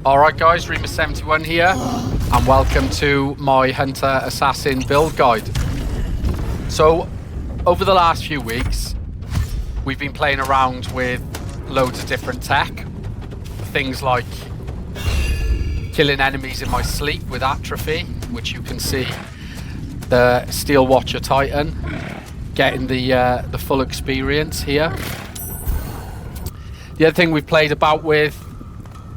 Alright guys, Remus71 here, and welcome to my Hunter Assassin build guide. So, over the last few weeks, we've been playing around with loads of different tech. Things like killing enemies in my sleep with atrophy, which you can see the Steel Watcher Titan getting the full experience here. The other thing we've played about with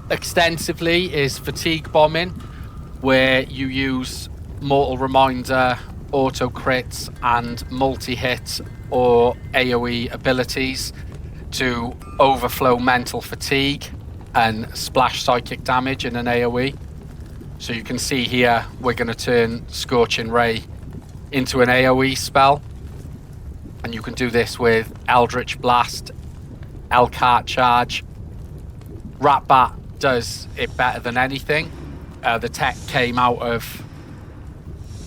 extensively is fatigue bombing, where you use mortal reminder, auto crits and multi-hit or AoE abilities to overflow mental fatigue and splash psychic damage in an AoE. So you can see here we're going to turn Scorching Ray into an AoE spell, and you can do this with Eldritch Blast, Elcart Charge. Rat-Bat does it better than anything. The tech came out of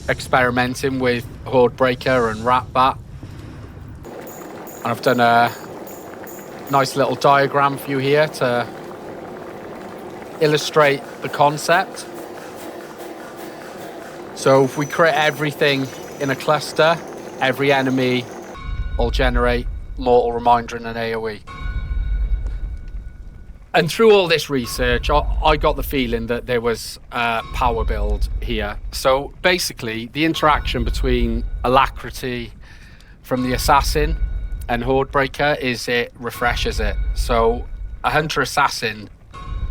experimenting with Horde Breaker and Rat-Bat, and I've done a nice little diagram for you here to illustrate the concept. So if we crit everything in a cluster, every enemy will generate Mortal Reminder and an AoE. And through all this research, I got the feeling that there was a power build here. So basically, the interaction between Alacrity from the Assassin and Horde Breaker is it refreshes it. So a Hunter Assassin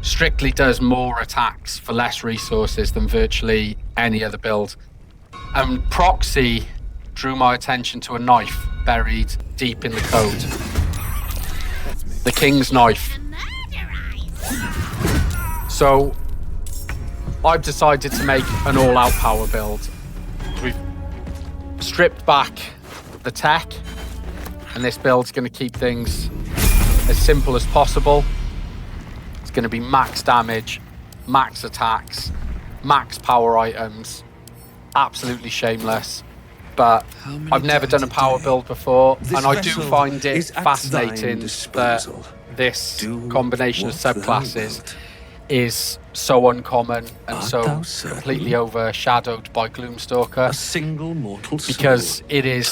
strictly does more attacks for less resources than virtually any other build. And Proxy drew my attention to a knife buried deep in the code. The King's Knife. So I've decided to make an all-out power build. We've stripped back the tech, and this build's going to keep things as simple as possible. It's going to be max damage, max attacks, max power items, absolutely shameless. But I've never done a power build before, and I do find it fascinating that this combination of subclasses is so uncommon and so completely overshadowed by Gloomstalker, a single mortal soul, because it is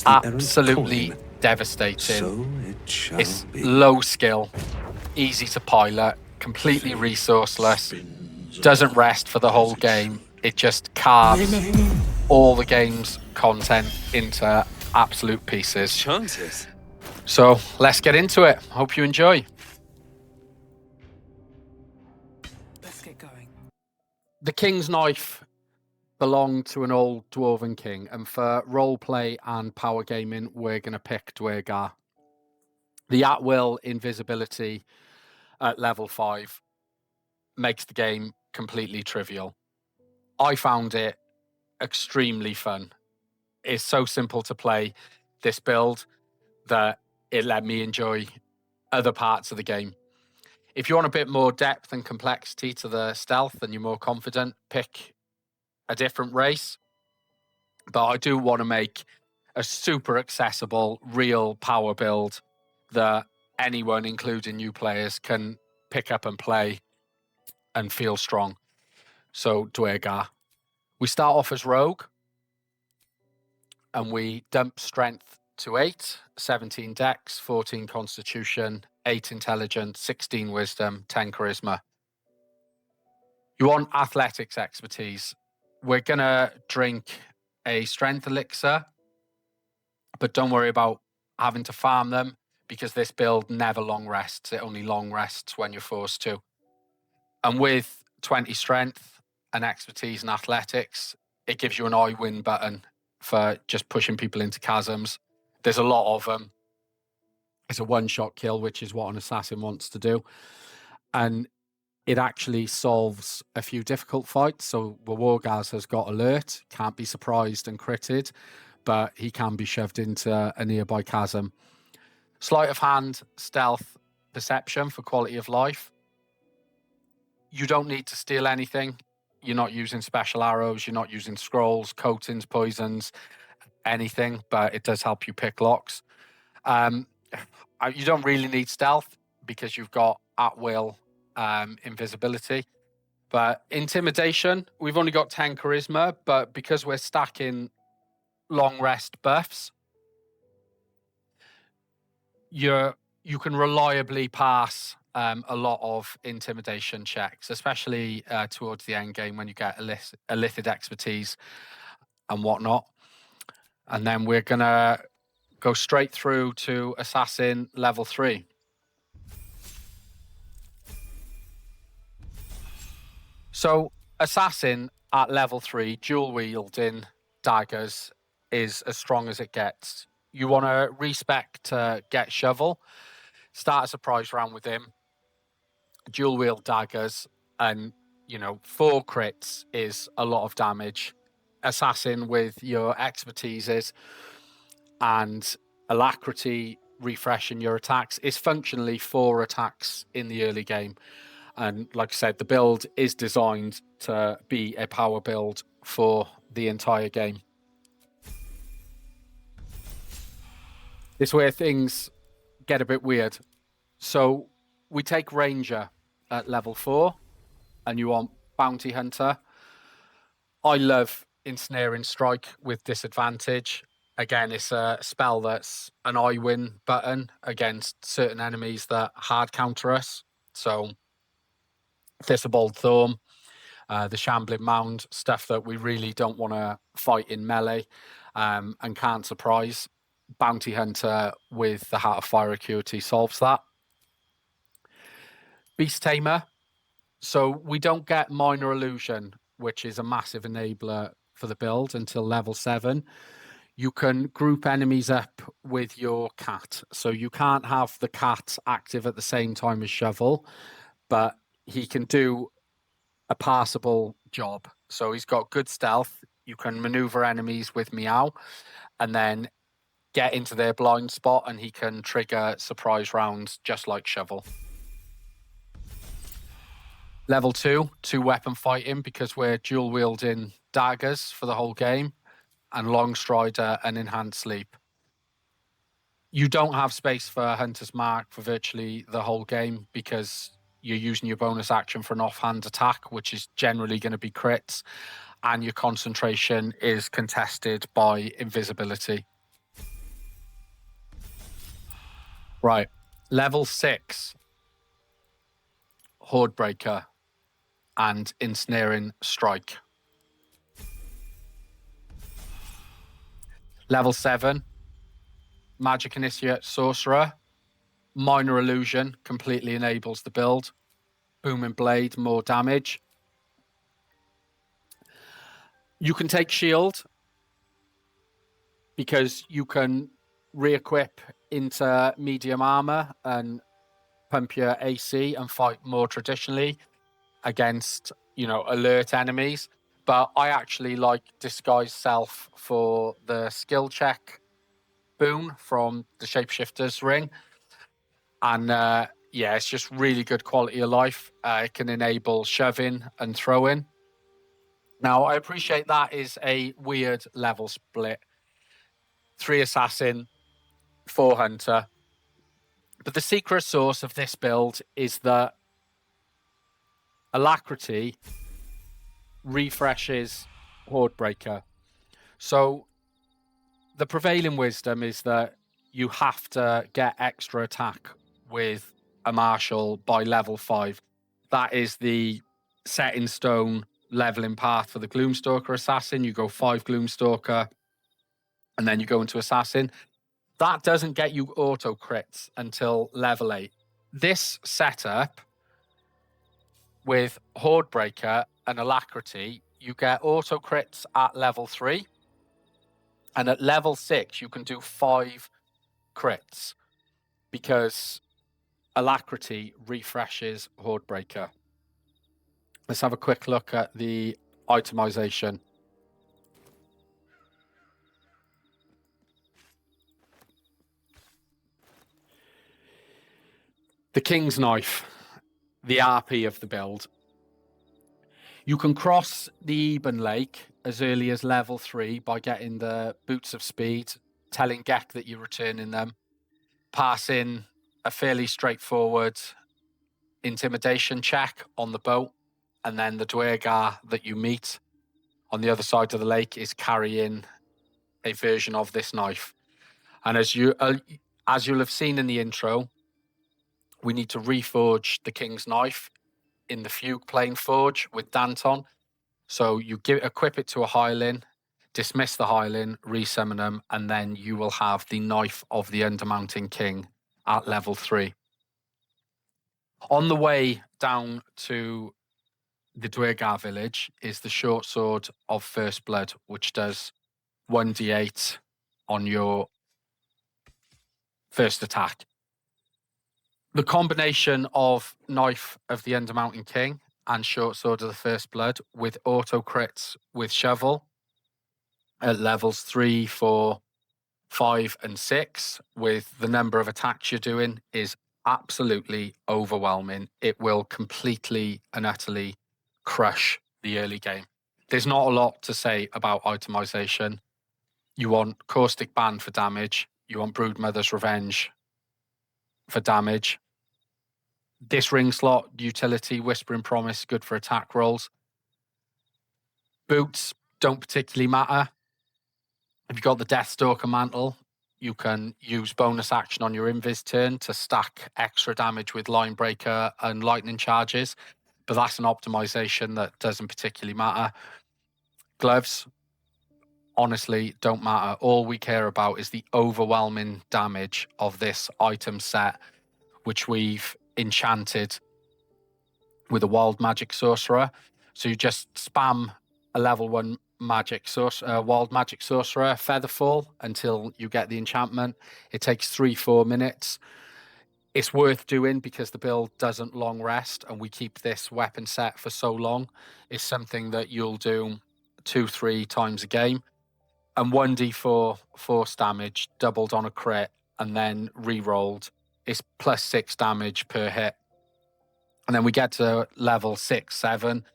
absolutely devastating. It's low skill, easy to pilot, completely resourceless, doesn't rest for the whole game. It just carves all the game's content into absolute pieces. Chances. So let's get into it. Hope you enjoy. Let's get going. The King's Knife belonged to an old Dwarven king, and for roleplay and power gaming, we're going to pick Dwergar. The at-will invisibility at level 5 makes the game completely trivial. I found it extremely fun. It's so simple to play this build that it let me enjoy other parts of the game. If you want a bit more depth and complexity to the stealth and you're more confident, pick a different race. But I do want to make a super accessible, real power build that anyone, including new players, can pick up and play and feel strong. So Dwergar. We start off as Rogue, and we dump Strength to 8, 17 Dex, 14 Constitution, 8 Intelligence, 16 Wisdom, 10 Charisma. You want Athletics expertise. We're going to drink a Strength Elixir, but don't worry about having to farm them, because this build never long rests. It only long rests when you're forced to. And with 20 Strength and Expertise and Athletics, it gives you an I win button for just pushing people into chasms. There's a lot of them. It's a one-shot kill, which is what an assassin wants to do. And it actually solves a few difficult fights. So Wargaz has got alert, can't be surprised and critted, but he can be shoved into a nearby chasm. Sleight of hand, stealth, perception for quality of life. You don't need to steal anything. You're not using special arrows. You're not using scrolls, coatings, poisons, anything, but it does help you pick locks. You don't really need stealth because you've got at will invisibility. But intimidation, we've only got 10 charisma, but because we're stacking long rest buffs, you can reliably pass a lot of intimidation checks, especially towards the end game when you get illithid expertise and whatnot. And then we're going to go straight through to Assassin level 3. So Assassin at level 3, dual wielding daggers is as strong as it gets. You want to respec to get Shovel, start a surprise round with him, dual wield daggers, and 4 crits is a lot of damage. Assassin with your expertises and Alacrity refreshing your attacks is functionally 4 attacks in the early game. And like I said, the build is designed to be a power build for the entire game. This is where things get a bit weird. So we take Ranger at level 4, and you want Bounty Hunter. I love Ensnaring Strike with disadvantage. Again, it's a spell that's an I win button against certain enemies that hard counter us. So Thistlebolt Thorn, the Shambling Mound, stuff that we really don't want to fight in melee and can't surprise. Bounty Hunter with the Heart of Fire Acuity solves that. Beast Tamer. So we don't get Minor Illusion, which is a massive enabler for the build, until level 7. You can group enemies up with your cat. So you can't have the cat active at the same time as Shovel, but he can do a passable job. So he's got good stealth. You can maneuver enemies with Meow and then get into their blind spot, and he can trigger surprise rounds just like Shovel. Level 2, 2-weapon fighting, because we're dual wielding daggers for the whole game, and Long Strider and Enhanced Sleep. You don't have space for Hunter's Mark for virtually the whole game because you're using your bonus action for an offhand attack, which is generally going to be crits, and your concentration is contested by invisibility. Right. Level 6, Horde Breaker and Ensnaring Strike. Level 7, Magic Initiate Sorcerer. Minor Illusion completely enables the build. Booming Blade, more damage. You can take Shield because you can re-equip into medium armor and pump your AC and fight more traditionally against, alert enemies. But I actually like Disguise Self for the skill check boon from the Shapeshifter's Ring. And it's just really good quality of life. It can enable shoving and throwing. Now, I appreciate that is a weird level split. 3 Assassin, 4 Hunter. But the secret sauce of this build is that Alacrity refreshes Horde Breaker. So the prevailing wisdom is that you have to get extra attack with a Marshal by level 5. That is the set in stone leveling path for the Gloomstalker Assassin. You go 5 Gloomstalker and then you go into Assassin. That doesn't get you auto crits until level 8. This setup with Horde Breaker and Alacrity, you get auto crits at level 3. And at level 6, you can do 5 crits because Alacrity refreshes Horde Breaker. Let's have a quick look at the itemization. The King's Knife, the RP of the build. You can cross the Eben Lake as early as level 3 by getting the Boots of Speed, telling Gek that you're returning them, passing a fairly straightforward intimidation check on the boat, and then the Dwergar that you meet on the other side of the lake is carrying a version of this knife. And as you'll have seen in the intro, we need to reforge the King's Knife in the Fugue Plane Forge with Danton. So you equip it to a Hylian, dismiss the Hylian, resummon them, and then you will have the Knife of the Undermountain King at level 3. On the way down to the Dwergar village is the Short Sword of First Blood, which does 1d8 on your first attack. The combination of Knife of the Undermountain King and Short Sword of the First Blood with auto crits with Shovel at levels 3, 4, 5, and 6 with the number of attacks you're doing is absolutely overwhelming. It will completely and utterly crush the early game. There's not a lot to say about itemization. You want Caustic Band for damage. You want Broodmother's Revenge for damage. This ring slot utility, Whispering Promise, good for attack rolls. Boots don't particularly matter. If you've got the Deathstalker Mantle, you can use bonus action on your Invis turn to stack extra damage with Line Breaker and Lightning Charges, but that's an optimization that doesn't particularly matter. Gloves, honestly, don't matter. All we care about is the overwhelming damage of this item set, which we've enchanted with a Wild Magic Sorcerer. So you just spam a level 1 Wild Magic Sorcerer, Featherfall, until you get the enchantment. It takes 3-4 minutes. It's worth doing because the build doesn't long rest, and we keep this weapon set for so long. It's something that you'll do 2-3 times a game. And 1d4 force damage doubled on a crit and then re-rolled. It's plus 6 damage per hit. And then we get to level 6, 7,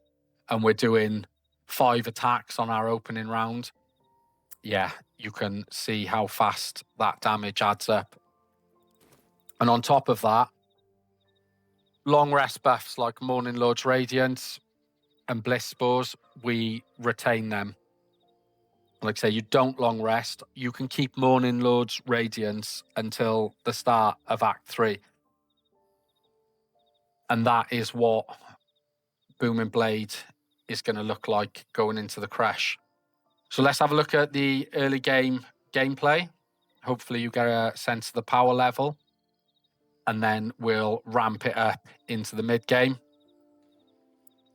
and we're doing 5 attacks on our opening round. Yeah, you can see how fast that damage adds up. And on top of that, long rest buffs like Morning Lord's Radiance and Bliss Spores, we retain them. Like I say, you don't long rest. You can keep Morning Lord's Radiance until the start of Act 3. And that is what Booming Blade is going to look like going into the crash. So let's have a look at the early game gameplay. Hopefully you get a sense of the power level. And then we'll ramp it up into the mid game.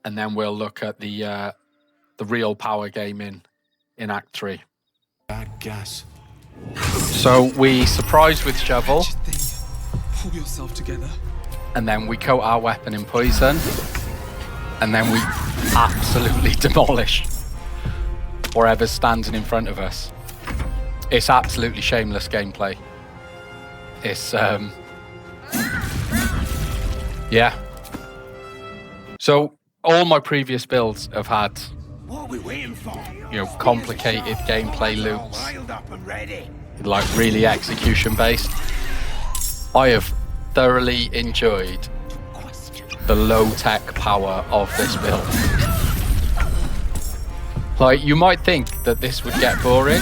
And then we'll look at the real power game in Act 3. Bad gas. So we surprise with Shovel. Pull yourself together. And then we coat our weapon in poison. And then we absolutely demolish whatever's standing in front of us. It's absolutely shameless gameplay. It's yeah. So all my previous builds have had, What are we waiting for? complicated gameplay loops, Riled up and ready. like really execution based. I have thoroughly enjoyed the low-tech power of this build. Like, you might think that this would get boring.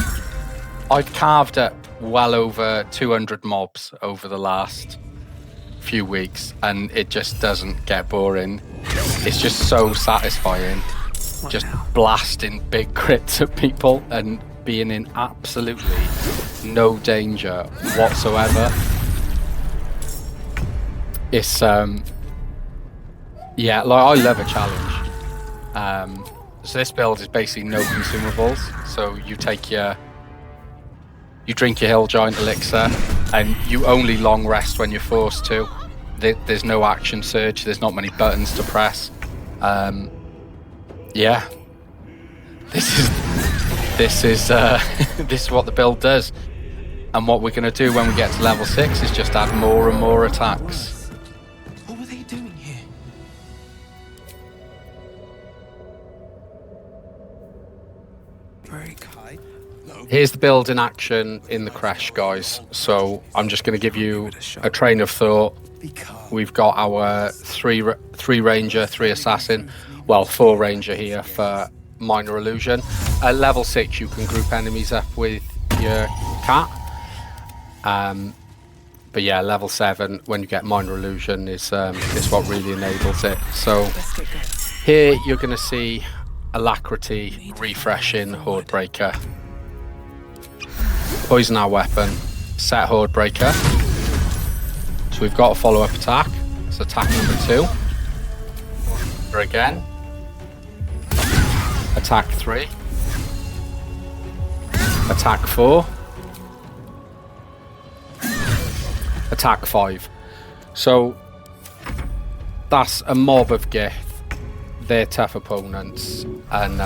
I've carved up well over 200 mobs over the last few weeks, and it just doesn't get boring. It's just so satisfying, just blasting big crits at people and being in absolutely no danger whatsoever. It's yeah, like, I love a challenge. So this build is basically no consumables. So you drink your Hill Giant Elixir, and you only long rest when you're forced to. There's no action surge. There's not many buttons to press. Yeah, this is this is what the build does. And what we're going to do when we get to level 6 is just add more and more attacks. What were they doing here? Break. Here's the build in action in the crash, guys. So I'm just going to give you a train of thought Be calm. We've got our three ranger, 3 assassin, well, 4 ranger here for minor illusion. At level 6, you can group enemies up with your cat. But yeah, level 7, when you get minor illusion, is what really enables it. So here you're going to see Alacrity refreshing Horde Breaker. Poison our weapon, set Horde Breaker. So we've got a follow-up attack. It's attack number 2. Again. Attack 3. Attack 4. Attack 5. So that's a mob of Gith. They're tough opponents, and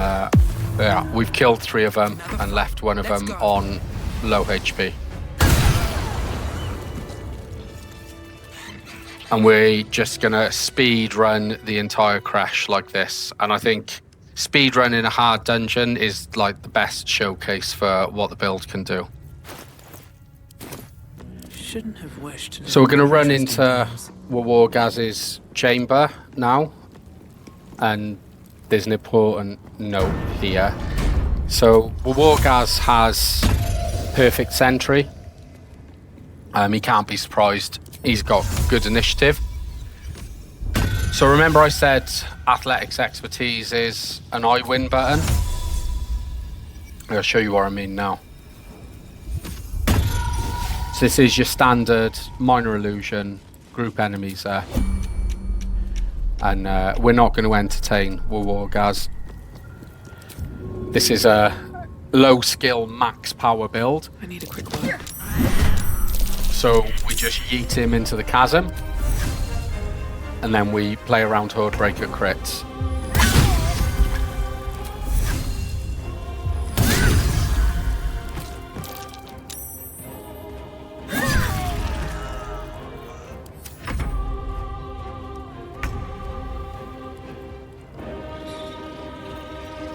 yeah, we've killed 3 of them and left one of them on low HP. And we're just gonna speed run the entire crash like this. And I think speed run in a hard dungeon is like the best showcase for what the build can do. Shouldn't have wished. So we're going to run into Wargaz's chamber now, and there's an important note here. So Wargaz has perfect sentry. He can't be surprised. He's got good initiative. So remember I said athletics expertise is an I win button? I'll show you what I mean now. So this is your standard minor illusion, group enemies there. And we're not going to entertain Wargaz. This is a low skill max power build. I need a quick word. So we just yeet him into the chasm. And then we play around Horde Breaker crits.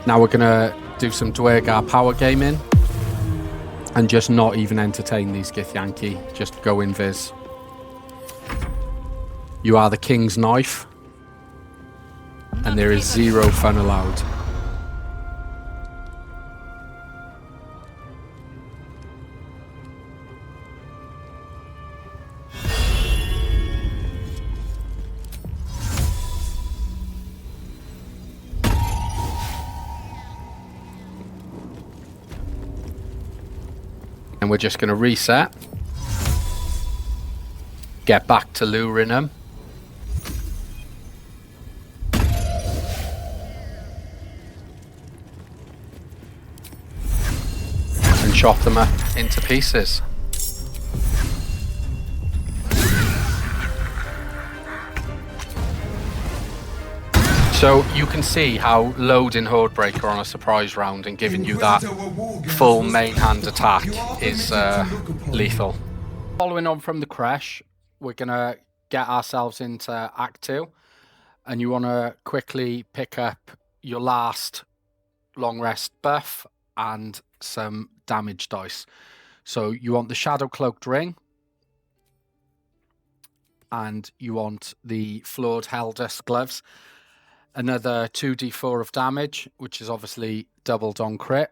Now we're gonna do some Dwergar power gaming and just not even entertain these Githyanki, just go invis. You are the king's knife, and there is 0 fun allowed. And we're just going to reset, get back to luring them. And chop them up into pieces. So you can see how loading Horde Breaker on a surprise round and giving you that full main hand attack is lethal. Following on from the crash, we're going to get ourselves into Act 2. And you want to quickly pick up your last long rest buff and some damage dice. So you want the Shadow Cloaked Ring. And you want the Flawed Helldust Gloves. Another 2d4 of damage, which is obviously doubled on crit.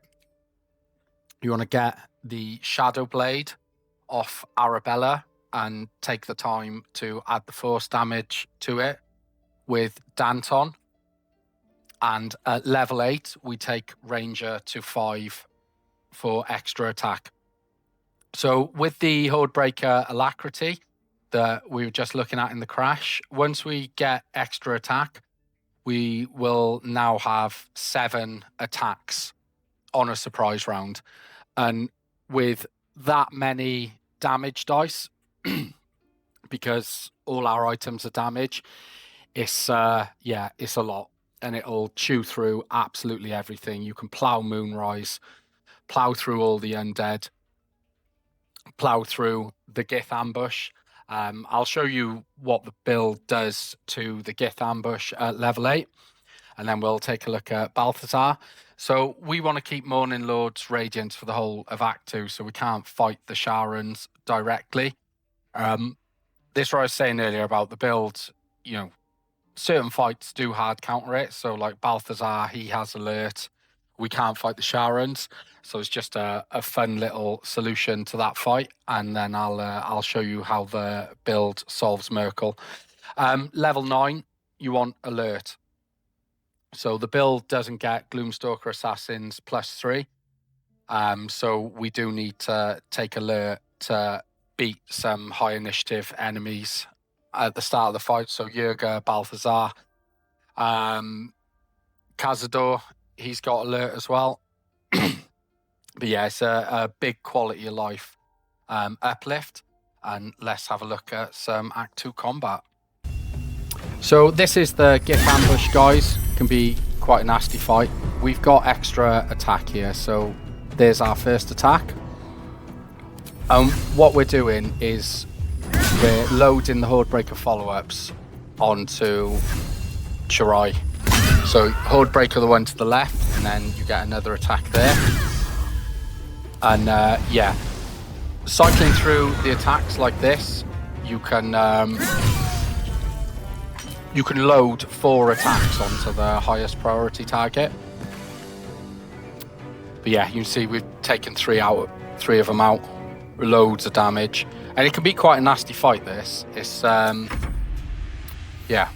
You want to get the Shadow Blade off Arabella and take the time to add the force damage to it with Danton. And at level 8, we take Ranger to 5 for extra attack. So with the Horde Breaker Alacrity that we were just looking at in the crash, once we get extra attack, we will now have 7 attacks on a surprise round. And with that many damage dice, because all our items are damage, it's it's a lot. And it'll chew through absolutely everything. You can plow Moonrise, plow through all the undead, plow through the Gith ambush. I'll show you what the build does to the Gith ambush at level 8, and then we'll take a look at Balthazar. So we want to keep Morning Lord's Radiance for the whole of Act 2, so we can't fight the Sharons directly. this is what I was saying earlier about the build. You know, certain fights do hard counter it. So like Balthazar, he has alert. We can't fight the Sharons. So it's just a fun little solution to that fight. And then I'll show you how the build solves Merkel. Level 9, you want alert. So the build doesn't get Gloomstalker Assassins +3. So we do need to take alert to beat some high initiative enemies at the start of the fight. So Yerga, Balthazar, Cazador, he's got alert as well. But yeah, it's a big quality of life uplift. And let's have a look at some Act 2 combat. So this is the GIF ambush, guys. Can be quite a nasty fight. We've got extra attack here, so there's our first attack. What we're doing is we're loading the Horde Breaker follow-ups onto Shirai. So Horde Breaker, the one to the left, and then you get another attack there. And yeah, cycling through the attacks like this, you can load 4 attacks onto the highest priority target. But yeah, you can see we've taken 3 of them out, loads of damage, and it can be quite a nasty fight. This, it's yeah.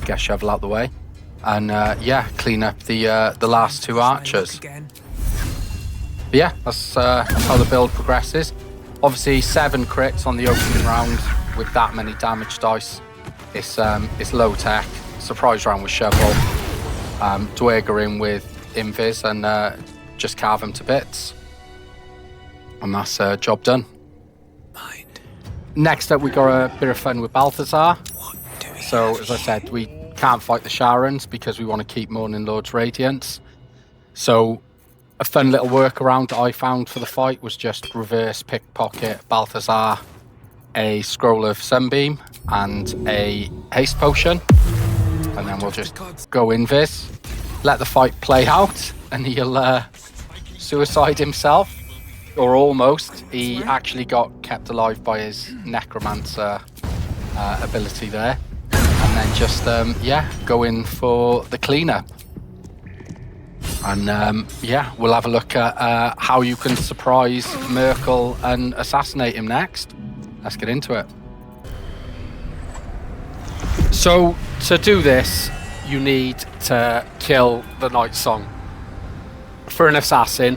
Get shovel out the way, and yeah, clean up the last 2 archers. But yeah, that's how the build progresses. Obviously, 7 crits on the opening round with that many damage dice. It's low tech. Surprise round with shovel. Dwagger in with invis and just carve him to bits. And that's job done. Mind. Next up, we got a bit of fun with Balthazar. So as I said, we can't fight the Sharons because we want to keep Morning Lord's Radiance. So a fun little workaround that I found for the fight was just reverse pickpocket Balthazar a scroll of Sunbeam and a haste potion, and then we'll just go invis, let the fight play out, and he'll suicide himself, or almost. He actually got kept alive by his necromancer ability there, and then just yeah, go in for the cleanup. And yeah, we'll have a look at how you can surprise Merkel and assassinate him next. Let's get into it. So to do this, you need to kill the Night Song. For an assassin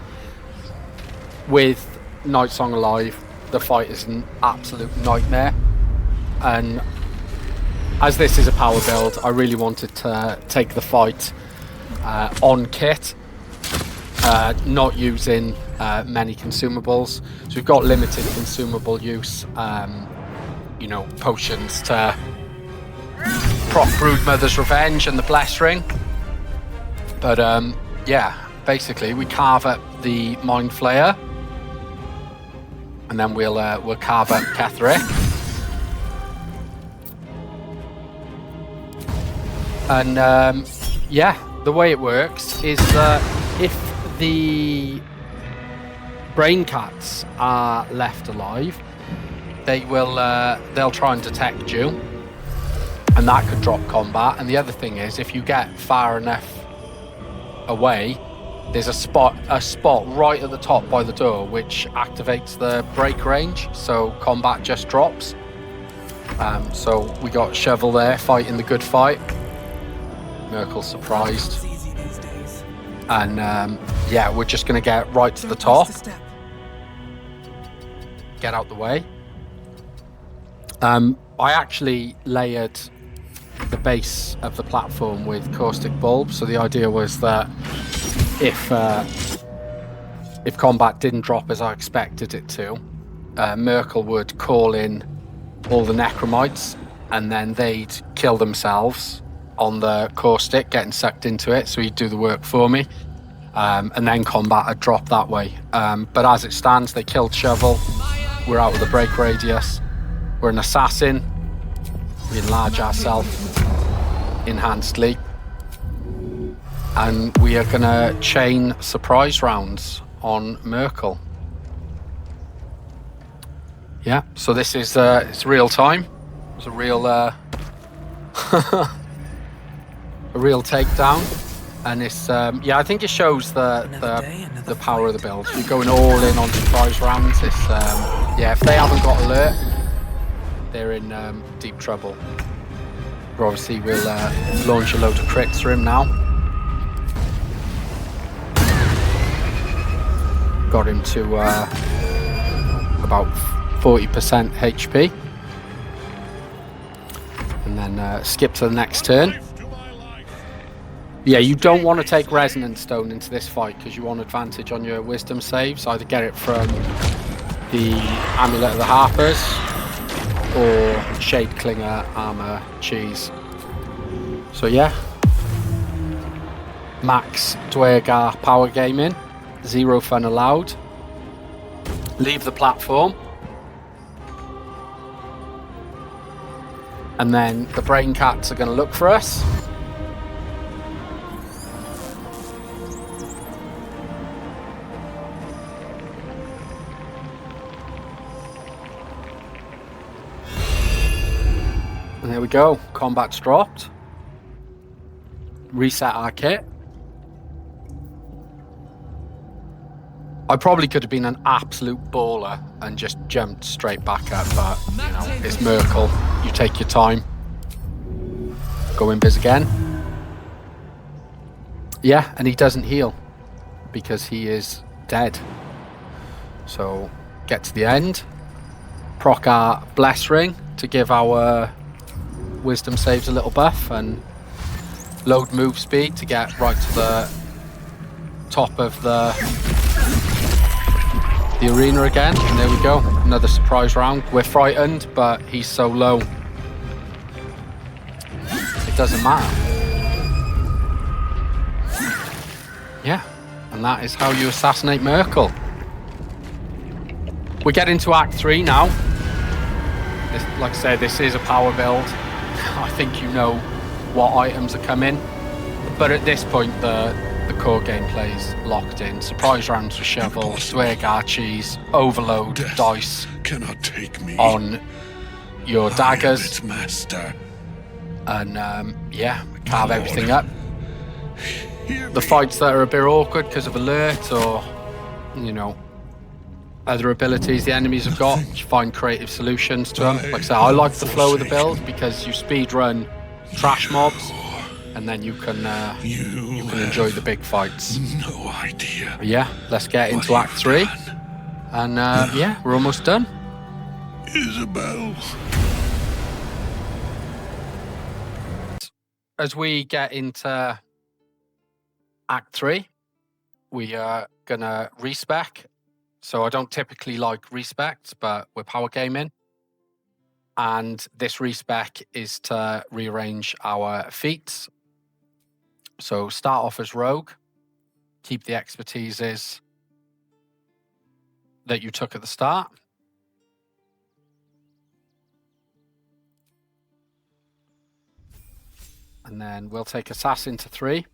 with Night Song alive, the fight is an absolute nightmare. And as this is a power build, I really wanted to take the fight on kit, not using many consumables. So we've got limited consumable use, you know, potions to proc Broodmother's Revenge and the Bless Ring. But yeah, basically we carve up the Mind Flayer, and then we'll carve up Ketheric. And yeah, the way it works is that if the brain cats are left alive, they'll try and detect you, and that could drop combat. And the other thing is, if you get far enough away, there's a spot right at the top by the door which activates the break range, so combat just drops. So we got Shovel there fighting the good fight. Merkel surprised. And yeah, we're just going to get right to the top. Get out the way. I actually layered the base of the platform with caustic bulbs. So the idea was that if combat didn't drop as I expected it to, Merkel would call in all the necromites, and then they'd kill themselves on the caustic, getting sucked into it, so he'd do the work for me, and then combat would drop that way. But as it stands, they killed Shovel. We're out of the break radius. We're an assassin. We enlarge ourselves. Enhanced leap. And we are going to chain surprise rounds on Merkel. Yeah, so this is it's real time. It's a real a real takedown, and it's yeah, I think it shows the power of the build. You're going all in on surprise rounds. It's yeah, if they haven't got alert, they're in deep trouble. But obviously, we'll launch a load of crits for him now. Got him to about 40% HP. And then skip to the next turn. Yeah, you don't want to take Resonance Stone into this fight because you want advantage on your Wisdom saves. Either get it from the Amulet of the Harpers or Shade Clinger, Armor, Cheese. So yeah. Max Dwergar power gaming. 0 fun allowed. Leave the platform. And then the Brain Cats are going to look for us. And there we go. Combat's dropped. Reset our kit. I probably could have been an absolute baller and just jumped straight back up, but, you know, it's Merkel. You take your time. Go in biz again. Yeah, and he doesn't heal because he is dead. So, get to the end. Proc our Bless Ring to give our Wisdom saves a little buff, and load move speed to get right to the top of the arena again. And there we go, another surprise round. We're frightened, but he's so low it doesn't matter. Yeah, and that is how you assassinate Merkel. We get into Act 3 now. This, like I said, this is a power build. I think you know what items are coming, but at this point the core gameplay is locked in. Surprise rounds for Shovel, Dwergar Cheese, Overload, Dice cannot take me on your daggers. I am its master. And yeah, carve everything up. The fights that are a bit awkward because of alert or, you know, other abilities the enemies have got, you find creative solutions to them. Like I said, I like the flow of the build because you speed run trash mobs, and then you can enjoy the big fights. No idea. But yeah, let's get into Act 3, and yeah, we're almost done. Isabel. As we get into Act 3, we are gonna respec. So I don't typically like respecs, but we're power gaming. And this respec is to rearrange our feats. So start off as Rogue, keep the expertises that you took at the start. And then we'll take Assassin to 3.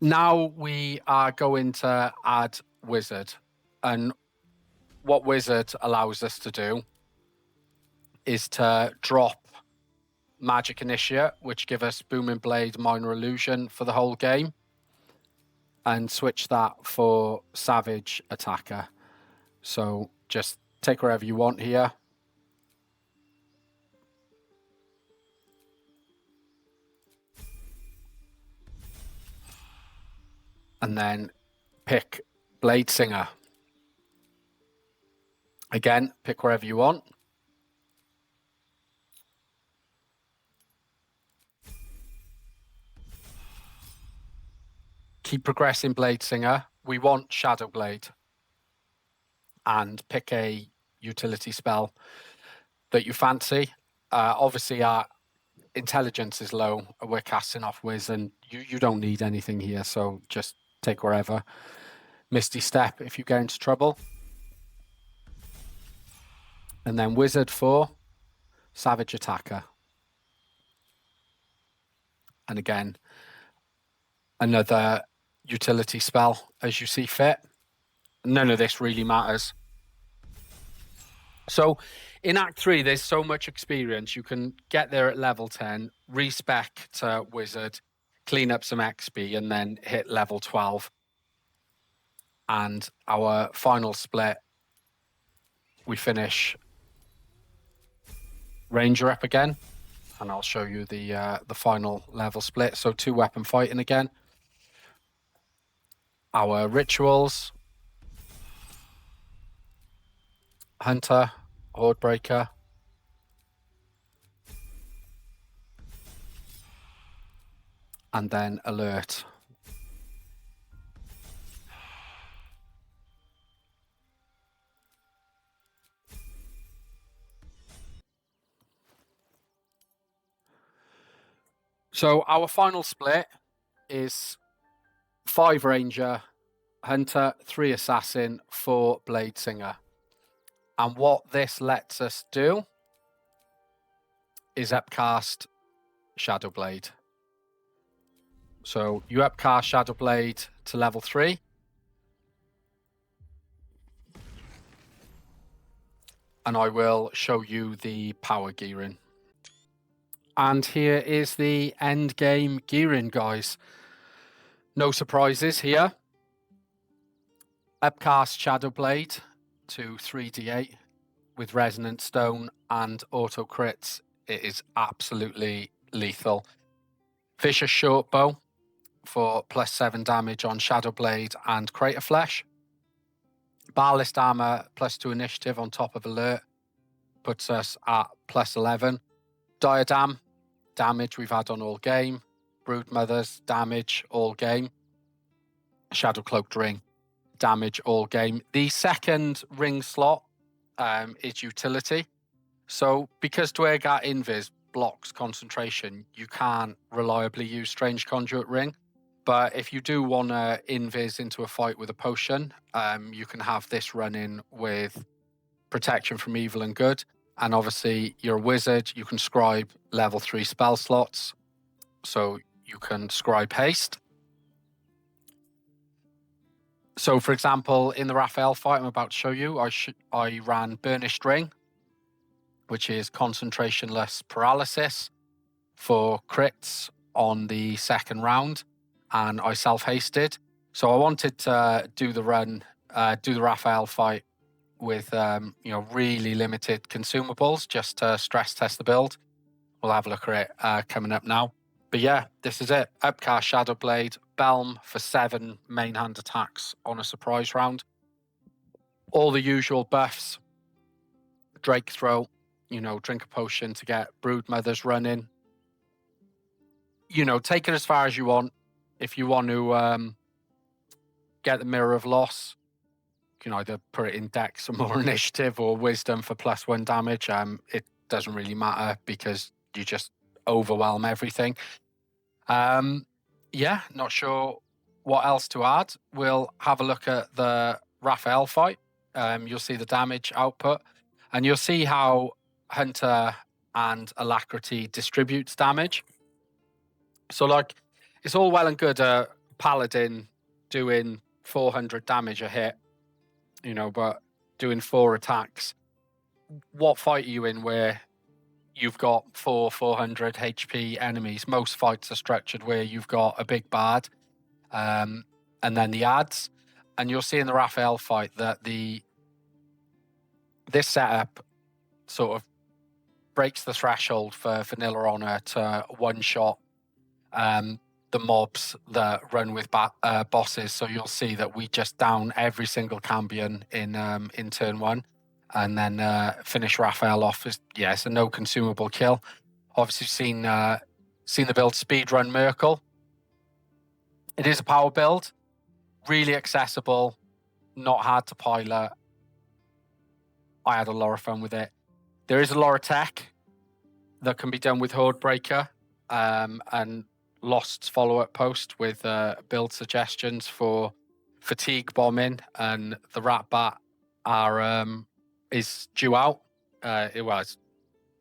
Now we are going to add Wizard, and what Wizard allows us to do is to drop Magic Initiate, which give us Booming Blade, Minor Illusion for the whole game, and switch that for Savage Attacker. So just take wherever you want here. And then pick Blade Singer. Again, pick wherever you want. Keep progressing Blade Singer. We want Shadow Blade. And pick a utility spell that you fancy. Obviously, our intelligence is low. We're casting off Wiz, and you don't need anything here, so just take wherever. Misty Step if you get into trouble. And then Wizard for Savage Attacker. And again, another utility spell as you see fit. None of this really matters. So in Act 3, there's so much experience. You can get there at level 10, respec to Wizard, clean up some XP, and then hit level 12. And our final split, we finish Ranger up again. And I'll show you the final level split. So 2 weapon fighting again. Our rituals, Hunter, Horde Breaker, and then Alert. So our final split is 5 Ranger, Hunter, 3 Assassin, 4 Blade Singer. And what this lets us do is upcast Shadowblade. So you upcast Shadowblade to level 3. And I will show you the power gearing. And here is the end game gearing, guys. No surprises here. Upcast Shadowblade to 3d8 with Resonant Stone and auto crits. It is absolutely lethal. Vicious Shortbow for +7 damage on Shadowblade and Crater Flesh. Ballast Armor +2 initiative on top of Alert puts us at +11. Diadem damage we've had on all game. Broodmother's damage all game. Shadowcloaked Ring damage all game. The second ring slot is utility. So because Dwergat Invis blocks concentration, you can't reliably use Strange Conduit Ring. But if you do want to invis into a fight with a potion, you can have this running with protection from evil and good. And obviously, you're a wizard, you can scribe level 3 spell slots. So you can scribe haste. So, for example, in the Raphael fight I'm about to show you, I ran Burnished Ring, which is concentrationless paralysis for crits on the second round, and I self-hasted. So I wanted to do the run, do the Raphael fight with really limited consumables, just to stress test the build. We'll have a look at it coming up now. But yeah, this is it. Upcast Shadowblade, Belm for 7 main hand attacks on a surprise round. All the usual buffs. Drake Throat, drink a potion to get Broodmothers running. Take it as far as you want. If you want to get the Mirror of Loss, you can either put it in Dex or more initiative or Wisdom for +1 damage. It doesn't really matter because you just overwhelm everything. Not sure what else to add. We'll have a look at the Raphael fight. You'll see the damage output, and you'll see how Hunter and Alacrity distributes damage. So, it's all well and good Paladin doing 400 damage a hit, but doing 4 attacks. What fight are you in where you've got 400 HP enemies? Most fights are structured where you've got a big bard, and then the adds. And you'll see in the Raphael fight that this setup sort of breaks the threshold for Vanilla Honor to one-shot the mobs that run with bosses. So you'll see that we just down every single Cambion in turn 1. And then finish Raphael off as it's a no consumable kill. Obviously seen the build Speedrun Merkle. It is a power build, really accessible, not hard to pilot. I had a lot of fun with it. There is a lot of tech that can be done with Horde Breaker, and Lost's follow-up post with build suggestions for fatigue bombing, and the Rat Bat is due out. It was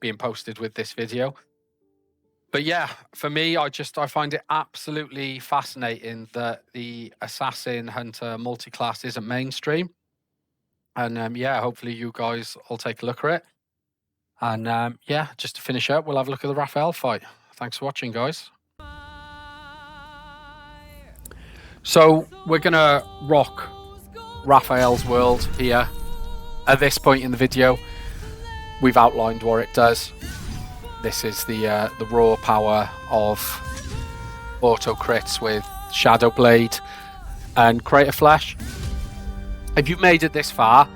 being posted with this video. But yeah, for me, I find it absolutely fascinating that the assassin hunter multi-class isn't mainstream. And yeah, hopefully you guys will take a look at it. And yeah, just to finish up, we'll have a look at the Raphael fight. Thanks for watching, guys. So we're gonna rock Raphael's world here. At this point in the video, we've outlined what it does. This is the raw power of auto crits with Shadow Blade and Crater Flash. If you've made it this far,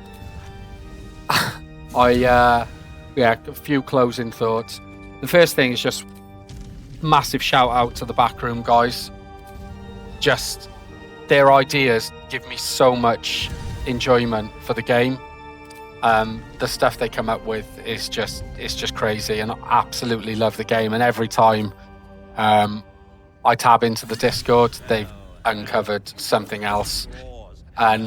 yeah, a few closing thoughts. The first thing is just massive shout out to the backroom guys. Just their ideas give me so much enjoyment for the game. The stuff they come up with is just crazy, and I absolutely love the game. And every time I tab into the Discord, they've uncovered something else. And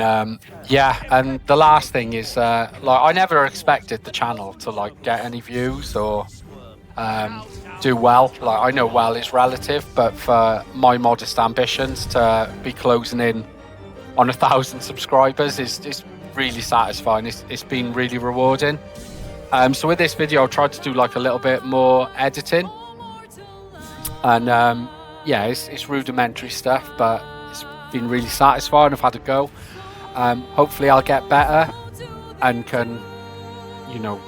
yeah, and the last thing is like, I never expected the channel to like get any views or do well. Like, I know well is relative, but for my modest ambitions to be closing in on 1,000 subscribers is really satisfying. It's been really rewarding. So with this video, I'll try to do like a little bit more editing, and yeah, it's rudimentary stuff, but it's been really satisfying. I've had a go. Hopefully I'll get better and can, you know,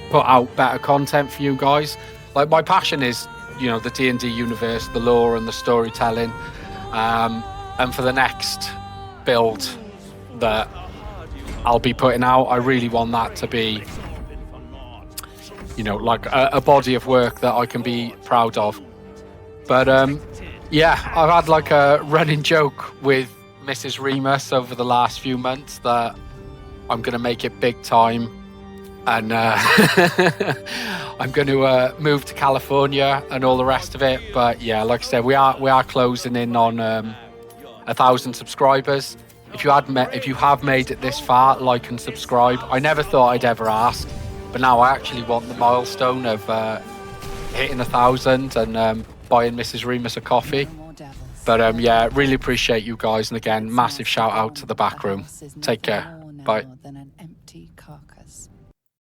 put out better content for you guys. Like, my passion is, you know, the D&D universe, the lore and the storytelling. And for the next build that I'll be putting out, I really want that to be, you know, like a body of work that I can be proud of. But yeah, I've had like a running joke with Mrs. Remus over the last few months that I'm going to make it big time, and I'm going to move to California and all the rest of it. But yeah, like I said, we are closing in on 1,000 subscribers. If you have made it this far, like and subscribe. I never thought I'd ever ask, but now I actually want the milestone of hitting 1,000 and buying Mrs. Remus a coffee. But yeah, really appreciate you guys, and again, massive shout out to the back room. Take care. Bye.